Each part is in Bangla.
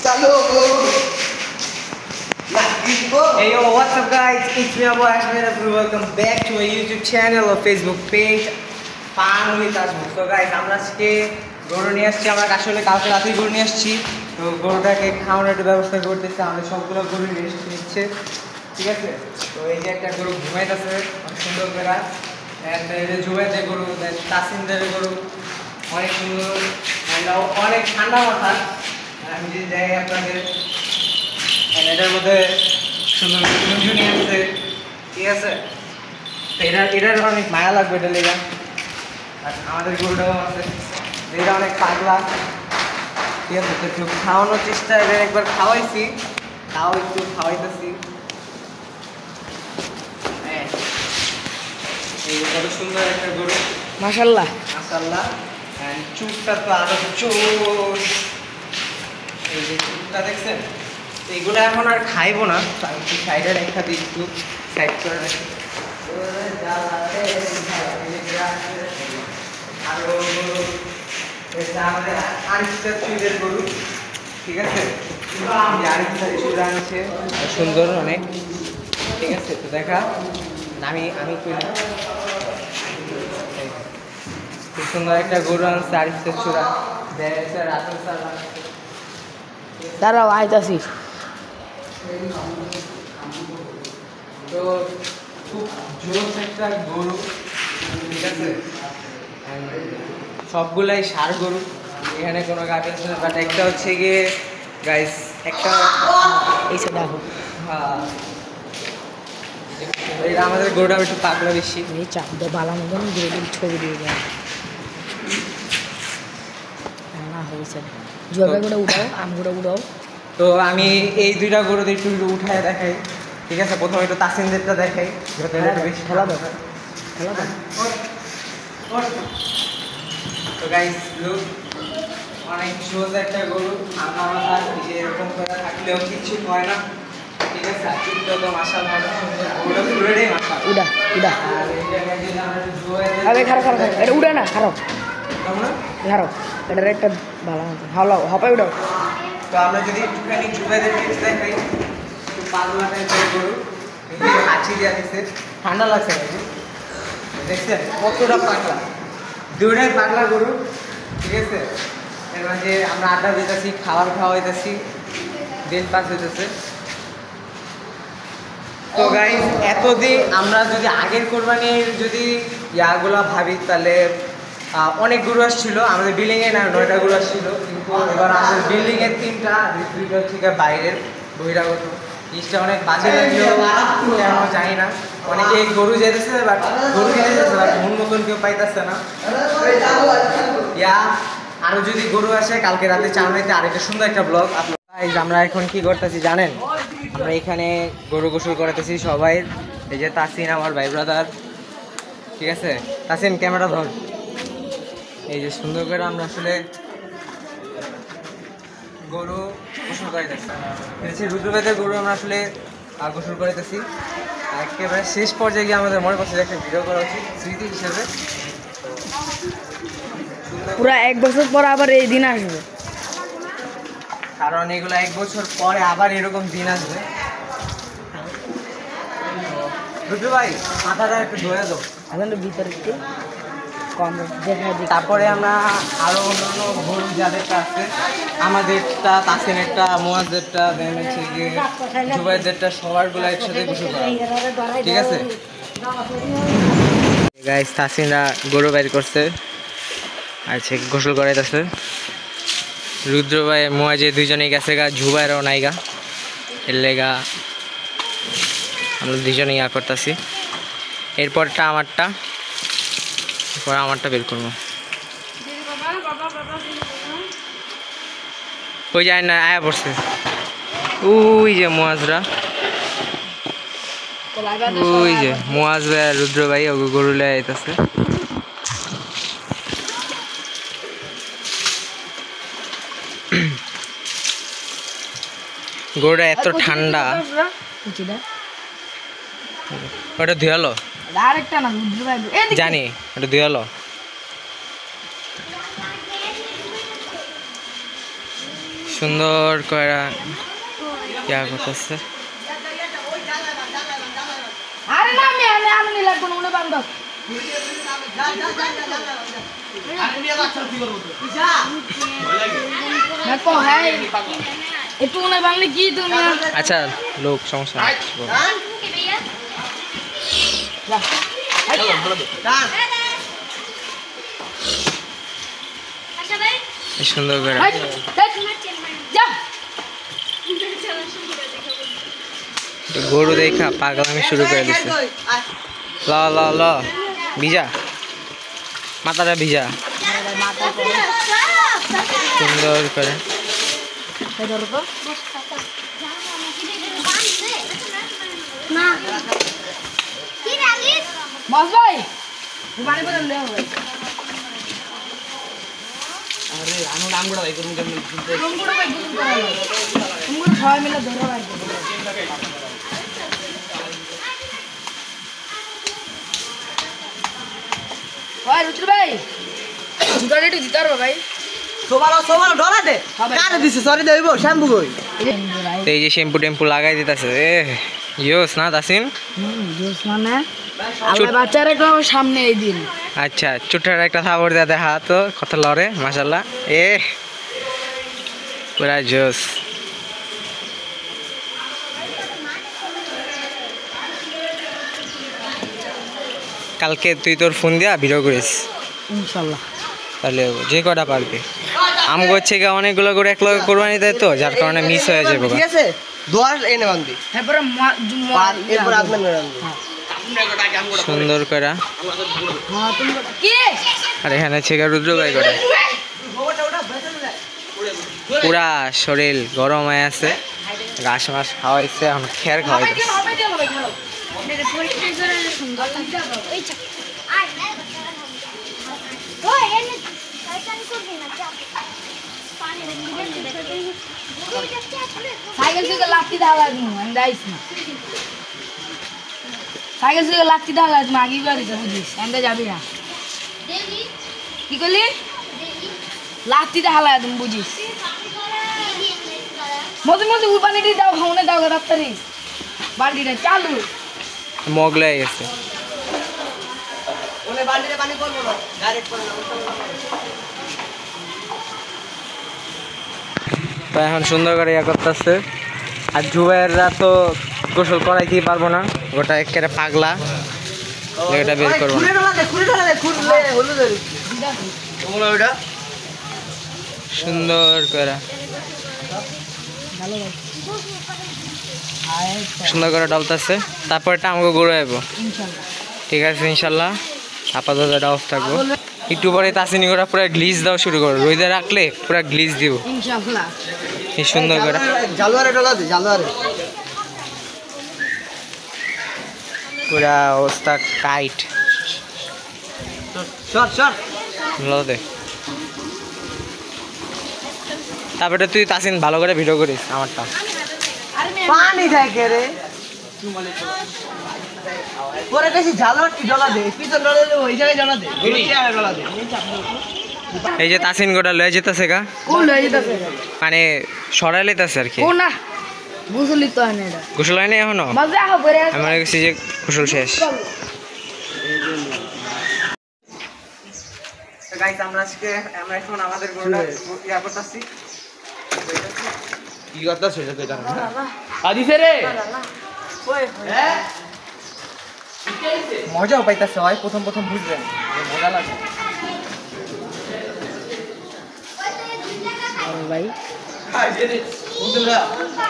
Hey yo, what's up guys? It's me Abu Ashmir. Welcome back to my YouTube channel or Facebook page. Pan with Ashmir. So guys, আমরা আজকে গরু নিয়ে আসছি। আমরা আসলে কালকে রাতেই গরু নিয়ে আসছি। তো গরুটাকে খাওয়ানোর একটা ব্যবস্থা করতেছে। আমাদের সবগুলো গরু রেস্ট নিচ্ছে। ঠিক আছে? তো এই যে একটা গরু ঘুমাইতেছে অনেক সুন্দর করে। এন্ড এই যে জুবাইদের গরু, তাসিনদের গরু অনেক সুন্দর। অনেক ঠান্ডা মাথা। আমি যদি যাই আপনাদের এটার মধ্যে সুন্দর ঝুনঝুনি আছে, ঠিক আছে? তো এটার অনেক মায়া লাগবে এটা লেগা। আর আমাদের গরুটাও আছে, এটা অনেক পাগলা, ঠিক আছে? তো একটু খাওয়ানোর চেষ্টা, এবার একবার খাওয়াইছি, তাও একটু খাওয়াইতেছি। হ্যাঁ, এই কত সুন্দর একটা গরু, মাশাআল্লাহ মাশাআল্লাহ। চুপটা তো আরো চোর, এই যে চুপটা দেখছেন? এগুলো এখন আর খাইবো না, আমি একটু সাইডে রেখা দিই, একটু সাইড করে রাখি। আরো আমাদের আরেকটা চুলের গরু, ঠিক আছে? আরেকটা চুল আনছে সুন্দর অনেক, ঠিক আছে? তো দেখা আমি খুব সুন্দর একটা গরু আনছে আরেকটা চূড়া দাঁড়াও আইতাছি। তো খুব জোস একটা গরু, ঠিক আছে? সবগুলাই ষাঁড় গরু, এখানে কোনো গাভী আছে না। বাট একটা হচ্ছে গিয়ে গাইস, একটা এইসব দেখো, হ্যাঁ, এটা আমাদের গরুটা একটু পাগলা বেশি। এই চাপ দিয়ে বালা মতন গরুটির ছবি দিয়ে দেয় না হয়েছে। জুয়াবে করে উঠাও, আমগুলো উঠাও। তো আমি এই দুইটা গরুদের একটু উঠায় দেখাই, ঠিক আছে? প্রথমে একটু তাসিনদেরটা দেখাই, একটু বেশি খেলা দাও, খেলা দাও। তো গাইস লুক, অনেক সোজ একটা গরু, ঠান্ডা মাথা, যে এরকম করে থাকলেও কিছু হয় না, ঠিক আছে? আর চুপটা তো মাশাআল্লাহ গরুটা পুরোটাই মাশাআল্লাহ। উড়া উড়া, আর এই জায়গায় যদি আমরা একটু জোয়াই আগে খারাপ খারাপ খারাপ, এটা উড়া না, খারাপ আমরা খারাপ, এটার একটা ভালো মতন হাওলাও হপাই উঠাও। তো আমরা যদি একটুখানি জুবাইদের টিপস দেখাই, একটু পাগলা টাইপের গরু, হাঁচি দেওয়া দিচ্ছে, ঠান্ডা লাগছে নাকি দেখছেন কতটা পাগলা? দুইটাই পাগলা গরু, ঠিক আছে? এর মাঝে আমরা আড্ডা দিতেছি, খাওয়াইতেছি, দিন পাস হইতেছে। তো গাইস, এতদিন আমরা যদি আগের কোরবানির যদি ইয়াগুলা ভাবি, তাহলে অনেক গরু আসছিল আমাদের বিল্ডিংয়ে, না 9টা গরু আসছিল। কিন্তু এবার আমাদের বিল্ডিংয়ের 3টা, 2টা হচ্ছে বাইরের বহিরাগত। জিনিসটা অনেক বাজে লাগলেও কেন জানি না, অনেকে গরু যেতেছে, বাট গরু কিনে যেতেছে, বাট মন মতন কেউ পাইতেছে না। ইয়া আরও যদি গরু আসে, কালকে রাতে চাউনাইতে আরেকটা সুন্দর একটা ব্লগ আপলোড। আমরা এখন কি করতেছি জানেন? আমরা এখানে গরু গোসল করাতেছি সবাই। এই যে তাসিন আমার ভাই ব্রাদার, ঠিক আছে? তাসিন ক্যামেরা ধর। এই যে সুন্দর করে আমরা আসলে গরু গোসল করাইতেছি, রুদ্রবেদের গরু আমরা আসলে গোসল করাইতেছি। একেবারে শেষ পর্যায়ে গিয়ে আমাদের মনে পড়ছে একটা ভিডিও করা উচিত স্মৃতি হিসেবে। পুরা 1 বছর পর আবার এই দিন আসবে, কারণ এগুলো 1 বছর পরে আবার এরকম দিন আসবে। রুদ্র ভাই মাথাটা একটু ধরে দাও, এখন ভিতরে একটু কম দেখা দিই। তারপরে আমরা আরো অন্যান্য গরু যাদেরটা আছে, আমাদেরটা, তাসিনেরটা, মুয়াজ্জেরটা, দেন হচ্ছে গিয়ে জুবাইরদেরটা, সবারগুলো একসাথে গোসল করা, ঠিক আছে? গাইস, তাসিনরা গরু বাইর করছে, আচ্ছা গোসল করাইতেছে। রুদ্র ভাই মুয়াজ্জে দুইজনেই গেছে গা, জুবাইরও নাই গা, এর লেগা আমরা দুজনে ইয়া করতেছি। এরপরটা আমারটা, পরে আমারটা বের করবো। ওই যায় না, আয়া পড়ছে ওই যে মুয়াজরা, ওই যে মুয়াজ ভাই আর রুদ্র ভাই গরু লে আইতাছে। গরুটা এত ঠান্ডা, ওটা ধুয়ালো জানি, ওটা ধুয়ালো। সুন্দর করে ইয়া করতেছে। আরে না আমি নি লাগবো না উনি বান্ধব দেখো হ্যাঁ একটু উনি বাংলা কি তুমি আচ্ছা লোক সমস্যা নাই। সুন্দর করে গরু দেখা পাগলামি শুরু করে দিচ্ছে। ল ল ল ভিজা মাথাটা ভিজা সুন্দর করে। বস ভাই পানি বদল দেওয়া হবে। আরে আমি আমগুড়া ভাই করুন কেমন আমগুড়া ভাই গুলো করা হলো আমগুড়া সবাই মিলে ধরে ভাই ভাই রুচির ভাই জুতা রেডি দিতে পারবো ভাই সোমালো ডলা দে কারে দিছে সরি দেব শ্যাম্পু কই এই যে শ্যাম্পু টেম্পু লাগাই দিতেছে এ ইয়োস না তাসিন জোস মানে আমার বাচ্চারা একটু সামনে এই দিন আচ্ছা চুটার একটা থাবর দেয়া দেখা তো কত লড়ে মাশাআল্লাহ এ পুরা জোস। কালকে তুই তোর ফোন দিয়া ভিডিও করিস ইনশাআল্লাহ তাহলে যে কটা পারবি। আম করছে গা অনেকগুলো করে এক লগে কোরবানি দেয় তো যার কারণে মিস হয়ে যাবে। ঠিক আছে দোয়ার এনে বান্ধি তারপরে এরপর আপনার রান্ধি সুন্দর করে। কি আর এখানে ছেগা রুদ্র ভাই করে পুরা শরীর গরম হয়ে আছে ঘাস মাস খাওয়াইছে এখন খের খাওয়াইছে। সাইকেল থেকে লাত্তি ঢালা দিন আমি যাইস না সাইকেল থেকে লাত্তি ঢালা দিন আগে গাড়িতে বুঝিস আমি যাবি না কি করলি লাত্তি ঢালা দিন বুঝিস মধ্যে মধ্যে ওই পানিটি দাও খাওনে দাও রাত্তারি বালতিটা চালু মগ লেগে গেছে। ওনে বালতিতে পানি করবো না ডাইরেক্ট করব তো এখন সুন্দর করে ইয়া করতেছে। আর জুবাইররা তো গোসল করাইতেই পারবো না ওটা একেবারে পাগলা এটা বের করবো না। খুলে ঢালা দে হলুদ তোমরা ওটা সুন্দর করে সুন্দর করে ডলতেছে তারপরটা আমাকে গরু আইব ইনশাআল্লাহ ঠিক আছে ইনশাল্লাহ। আপাতত এটা অফ থাকবো একটু পরে তাসিনি করে পুরো গ্লিজ দেওয়া শুরু করো রোদে রাখলে পুরো গ্লিজ দিব ইনশাআল্লাহ এই সুন্দর করে জালুয়ারে ডলা দে জালুয়ারে পুরা অবস্থা টাইট শট দে। তারপরে তুই তাসিন ভালো করে ভিডিও করিস আমারটা পানি থাকে রে পরে বেশি জালুয়ার কি ডলা দে পিছন ডলা দে ওই জায়গায় ডলা দে ডলা দে এই যে তাসিন গোটা লয়ে যেতেছে গা কোন লয়ে যেতেছে মানে সরাই লেতেছে আর কি কোন না বুঝলি তো না এটা গোসল হয় না এখনো মজা হবে রে আমার কাছে যে গোসল শেষ। গাইস আমরা এখন আমাদের গরুটা ইয়া করতেছি কি করতাছ সেটা তো জানা আদিছে রে মজাও পাইতেছে হয় প্রথম বুঝবেন মজা লাগে ভাই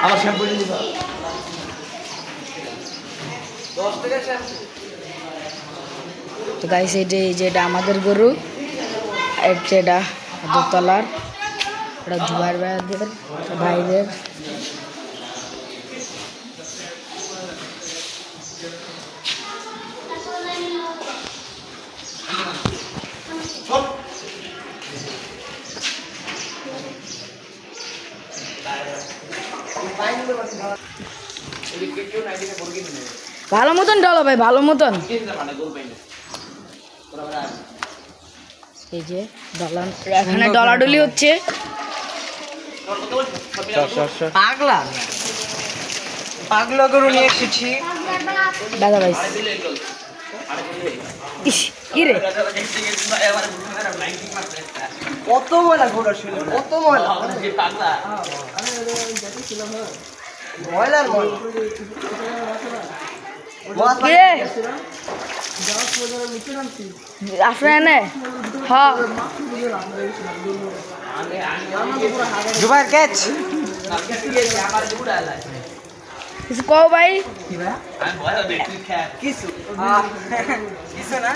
আমার শ্যাম্পু নিয়ে দিবা তো গাইস যেটা আমাদের গরু যেটা দোতলার ওটা জুয়ার ভাইদের ভালো মতন ডলো ভাই ভালো মতন এই যে এখানে ডলাডলি হচ্ছে পাগলা পাগলা গরু নিয়ে এসেছি। দাদা ভাই ইস কি রে কত ময়লা ঘোরা ছিল, কত ময়লা, ময়লার ময়লা। কি রে আসলে এনে হ্যাঁ জুবাইর ক্যাচ কিছু কও ভাই কিছু কিছু না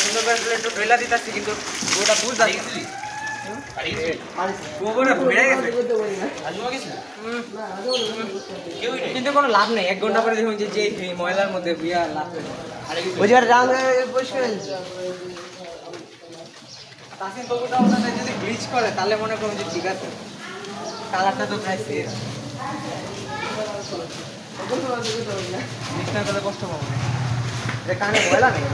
সুন্দর করে একটু ঢেলা দিতেছি কিন্তু ওটা ভুল যাচ্ছে গোবরে ভরে গেছে কিন্তু কোনো লাভ নেই। 1 ঘন্টা পরে দেখুন যে এই ময়লার মধ্যে বিয়া লাভ নেই। ওই যে রাং পরিষ্কার হয়েছে। তাসিম বাবুটা ওনাদের যদি ব্লিচ করে তাহলে মনে করুন যে ঠিক আছে, কালারটা তো প্রায় সেম। ব্লিচ না করলে কষ্ট পাবো না, যে কানে ময়লা নেই।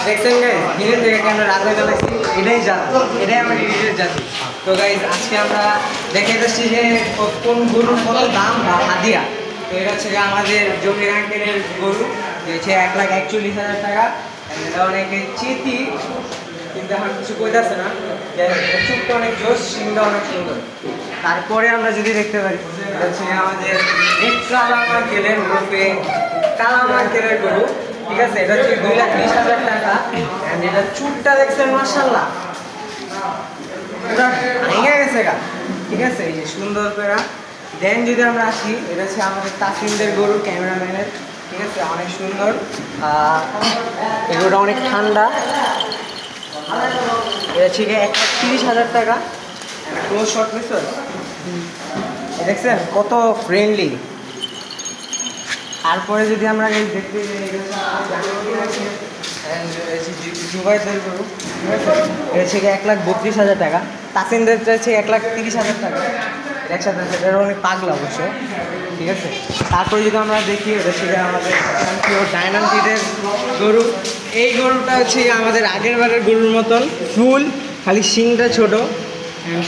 দেখছেন গাইস, দিনের থেকে আমরা রাতে চালাইছি, এটাই জাতি, এটাই আমার ইডিটের জাতি। তো গাইস আজকে আমরা দেখে যাচ্ছি যে কোন গরুর কত দাম বা হাদিয়া। তো এটা হচ্ছে আমাদের জমির আঙ্কেলের গরু, হচ্ছে 1,41,000 টাকা। এটা অনেকে চিতি কিন্তু এখন কিছু কইতাছে না, চুপটা অনেক জোশ, সিংটা অনেক সুন্দর। তারপরে আমরা যদি দেখতে পারি এটা হচ্ছে আমাদের কালাম আঙ্কেলের গ্রুপে কালাম আঙ্কেলের গরু, ঠিক আছে। এটা হচ্ছে 2,20,000 টাকা। এটা চুটটা দেখছেন মাশাআল্লাহ পুরা ভেঙে গেছে গা, ঠিক আছে। এই যে সুন্দর করে দেন যদি আমরা আসি, এটা হচ্ছে আমাদের তাসিমদের গরু, ক্যামেরাম্যানের, ঠিক আছে। অনেক সুন্দর, এগুলোটা অনেক ঠান্ডা। এটা হচ্ছে 1,30,000 টাকা। ক্লোজ শট মিশর দেখছেন কত ফ্রেন্ডলি। তারপরে যদি আমরা দেখতে জুবাইদের গরু, ঠিক আছে। এটা হচ্ছে 1,32,000 টাকা। তাসিমদের হচ্ছে 1,30,000 টাকা। একসাথে এটা অনেক পাগলা অবশ্য, ঠিক আছে। তারপরে যদি আমরা দেখি এটা হচ্ছে আমাদের ডায়নামিটের গরু। এই গরুটা হচ্ছে আমাদের আগের বারের গরুর মতন ফুল, খালি শিংটা ছোট,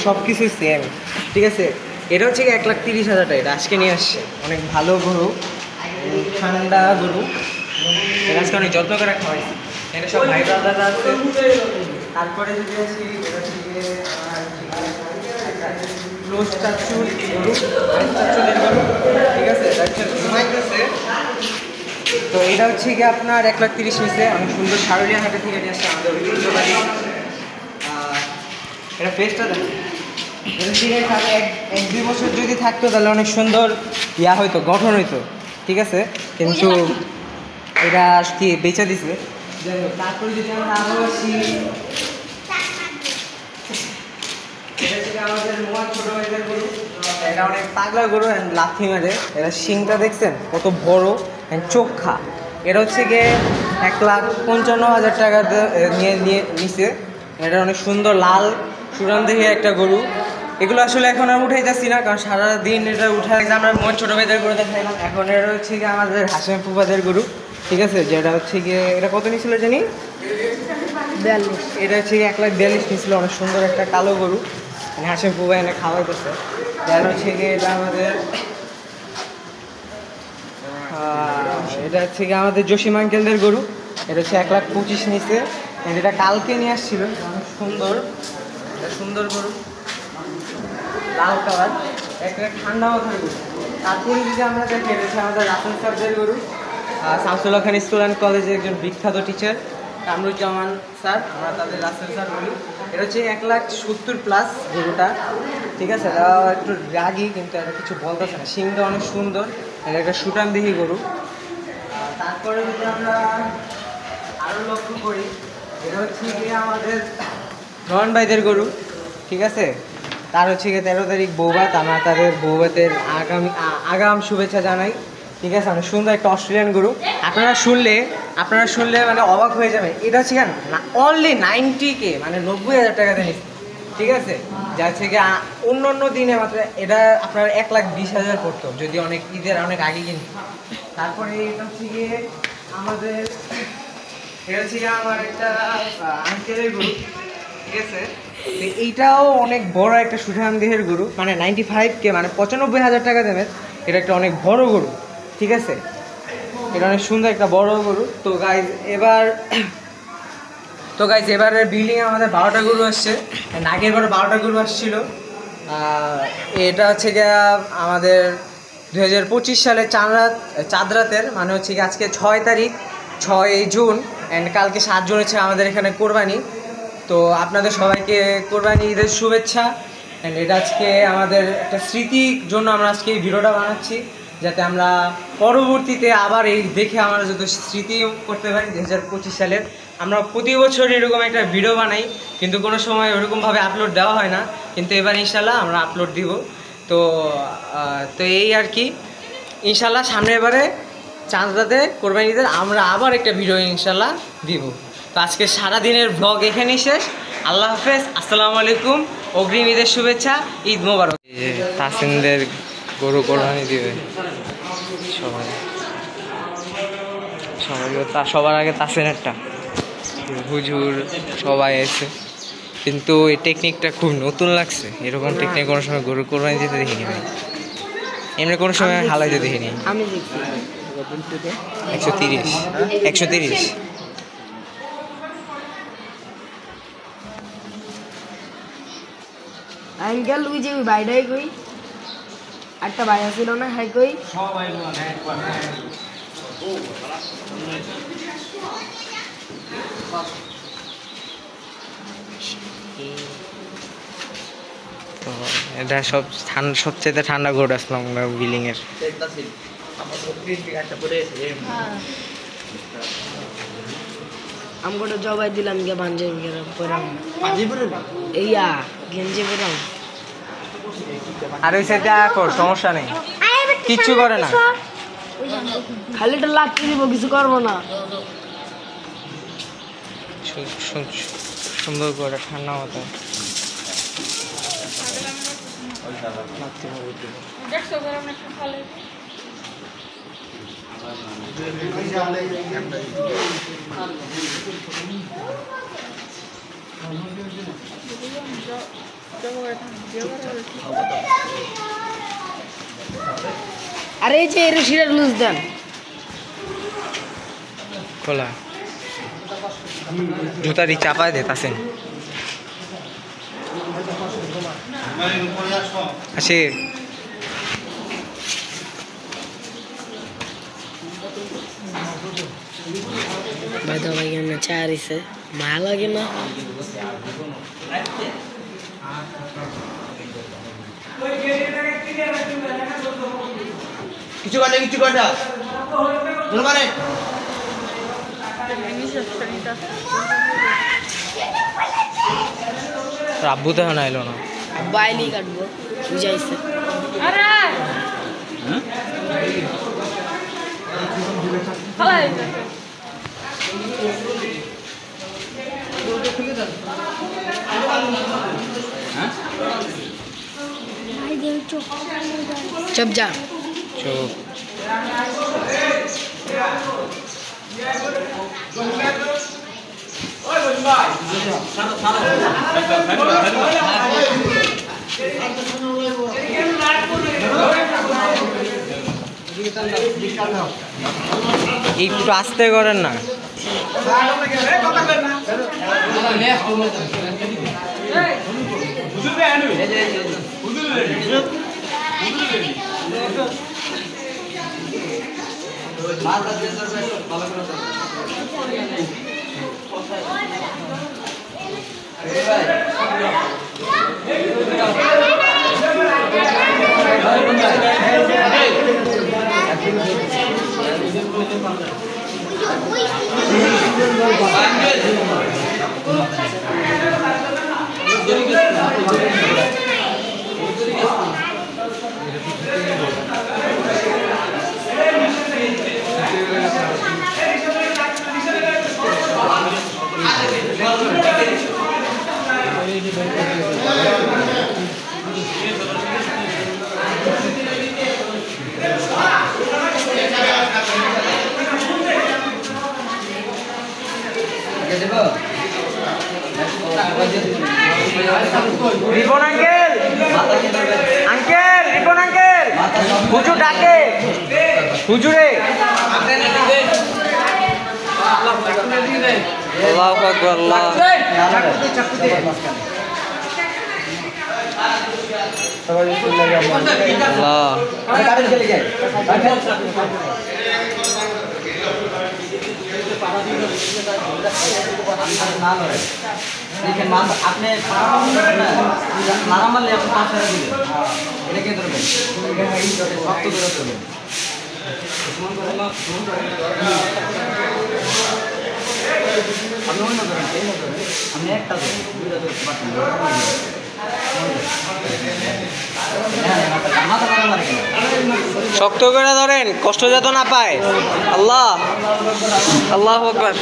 সব কিছু সেম, ঠিক আছে। এটা হচ্ছে 1,30,000 টাকা। এটা আজকে নিয়ে আসছে, অনেক ভালো গরু, ঠান্ডা গরু। এটা আজকে অনেক যত্ন করে খাওয়াইছি, এটা সব ভাই ব্রাদাররা আছে। তারপরে যদি আসি এটা হচ্ছে ক্লোজ চাচুর গরু, চাচুদের গরু, ঠিক আছে। এটা হচ্ছে ঘুমাইতেছে। তো এটা হচ্ছে কি আপনার 1,30,000 নিচে, অনেক সুন্দর সারুলিয়া হাটে থেকে নিয়ে আসছে আমাদের ঐতিহ্যবাহী। এটা ফেসটা দেখেন, এটা থেকে 1-2 বছর যদি থাকতো তাহলে অনেক সুন্দর ইয়া হইতো, গঠন হইতো, ঠিক আছে। কিন্তু এটা কি বেচা দিছে। তারপরে যদি আমরা আরো আসি, এটা থেকে আমাদের মোয়া ছোট ভাইদের গরু। এটা অনেক পাগলা গরু, লাথি মারে। এটা শিংটা দেখছেন কত বড়, চোখা। এটা হচ্ছে গিয়ে 1,55,000 টাকা নিচে। এটা অনেক সুন্দর লাল সুরামদেহী একটা গরু। এগুলো আসলে এখন আর উঠাই যাচ্ছি না, কারণ সারাদিন এটা উঠাই আমরা মোট ছোটো ভাইদের গরু দেখাইলাম। এখন এটা হচ্ছে গিয়ে আমাদের হাসেম ফুফাদের গরু, ঠিক আছে। যেটা হচ্ছে গিয়ে এটা কত নিয়েছিল জানি, 42। এটা হচ্ছে 1,42,000 নিয়েছিল। অনেক সুন্দর একটা কালো গরু, মানে হাসেম ফুফা এনে খাওয়াইতেছে। এটা হচ্ছে গিয়ে এটা আমাদের এটা হচ্ছে গিয়ে আমাদের জসিম আঙ্কেলদের গরু। এটা হচ্ছে 1,25,000 নিচে। এটা কালকে নিয়ে আসছিল, অনেক সুন্দর, এটা সুন্দর গরু, লাল কালার, একটা ঠান্ডা মাথার গরু। তারপরে যদি আমরা দেখি এটা হচ্ছে আমাদের রাসেল স্যারদের গরু, শামসুল্লাহ খান স্কুল অ্যান্ড কলেজের একজন বিখ্যাত টিচার কামরুজ্জামান স্যার, আমরা তাদের রাসেল স্যার বলি। এটা হচ্ছে 1,70,000+ গরুটা, ঠিক আছে। এটা একটু রাগি কিন্তু এটা কিছু বলতেছে না, শিংটা অনেক সুন্দর। এটা একটা সুটামদেহী গরু। তারপরে যদি আমরা আরও লক্ষ্য করি, এটা হচ্ছে গিয়ে আমাদের রহন ভাইদের গরু, ঠিক আছে। তার হচ্ছে গিয়ে 13 তারিখ বৌভাত, আমরা তাদের বৌভাতের আগাম শুভেচ্ছা জানাই, ঠিক আছে। অনেক সুন্দর একটা অস্ট্রেলিয়ান গরু। আপনারা শুনলে আপনারা শুনলে মানে অবাক হয়ে যাবে, এটা হচ্ছে অনলি 90K, মানে 90,000 টাকাতে নিচ্ছে, ঠিক আছে? যা হচ্ছে কি অন্য অন্য দিনে মাত্র এটা আপনার 1,20,000 পড়তো যদি অনেক ঈদের অনেক আগে কিনতো। তারপরে এটা হচ্ছে গিয়ে আমাদের, এটা হচ্ছে গিয়ে আমার একটা আঙ্কেলের গরু, ঠিক আছে? তো এইটাও অনেক বড় একটা সুঠাম দেহের গরু, মানে 95K, মানে 95,000 টাকা দেবেন। এটা একটা অনেক বড় গরু, ঠিক আছে? এটা অনেক সুন্দর একটা বড় গরু। তো গাইজ এবারে বিল্ডিং আমাদের 12টা গরু আসছে, আগের বার 12টা গরু আসছিল। এটা হচ্ছে গিয়ে আমাদের 2025 সালে চাঁদ রাতের, মানে হচ্ছে কি আজকে 6 তারিখ, 6 জুন, অ্যান্ড কালকে 7 জুন হচ্ছে আমাদের এখানে কোরবানি। তো আপনাদের সবাইকে কোরবানি ঈদের শুভেচ্ছা। অ্যান্ড এটা আজকে আমাদের একটা স্মৃতির জন্য আমরা আজকে এই ভিডিওটা বানাচ্ছি, যাতে আমরা পরবর্তীতে আবার এই দেখে আমরা যত স্মৃতি করতে পারি 2025 সালের। আমরা প্রতি বছর এরকম একটা ভিডিও বানাই, কিন্তু কোনো সময় ওরকমভাবে আপলোড দেওয়া হয় না, কিন্তু এবার ইনশাল্লাহ আমরা আপলোড দিব। তো এই আর কি, ইনশাল্লাহ সামনের বারে চাঁদ রাতে কোরবানি ঈদের আমরা আবার একটা ভিডিও ইনশাল্লাহ দিব। তো আজকে সারাদিনের ব্লগ এখানেই শেষ। আল্লাহ হাফেজ, আসসালামু আলাইকুম, অগ্রিম ঈদের শুভেচ্ছা, ঈদ মোবারক। তাসিনদের গরু কোরবানি দিবে সবার আগে তাসিনেরটা, হুজুর সবাই এসে, কিন্তু এই টেকনিকটা খুব নতুন লাগছে। এরকম টেকনিক কোনো সময় গরু কোরবানি দিতে দেখিনি ভাই, এমনি কোনো সময় হালাইতে দেখিনি। আমি দেখছি 130 আঙ্কেল ওই যে ওই বাইডাই কই একটা ভাই ছিল না, হাই কই তো এটা সবচেয়ে ঠান্ডা গরু আসলাম বিল্ডিং এর। আমগোটা জবাই দিলাম গিয়ে পাঞ্জাবি পরাম ইয়া গেঞ্জি পরাম। আর ওই সাইডে কর, সমস্যা নেই, কিচ্ছু করে না, খালি একটা লাঠি দিব, কিছু করবো না। সুন্দর করে ঠান্ডা মতো। আরে এই যে এর শিরার লুজ দেন খোলা জুতারি চাপায় দে তাসেন আসে। ভাই তো ভাই না চারিছে ভালো লাগে না। কিছু করে মানে আব্বু তো এখন আইলো না, বাইলি কাটবো বুঝাইছে। চুপ যা চুপ। একটু আস্তে করেন না। Ripon uncle, uncle Ripon uncle, হুজুর ডাকে, হুজুরে। আল্লাহু আকবার, আল্লাহ। আপনি মারা মারলে এখন 5 টাকা দিবেন, এটা কে ধরবেন? শক্ত করে ধরবেন। আপনি অন্য ধরেন, আপনি একটা ধরেন, দুইটা ধরতে পারছেন মাথা মারা মারে কেন? শক্ত করে ধরেন, কষ্ট যাতে না পায়। আল্লাহ, আল্লাহু আকবার।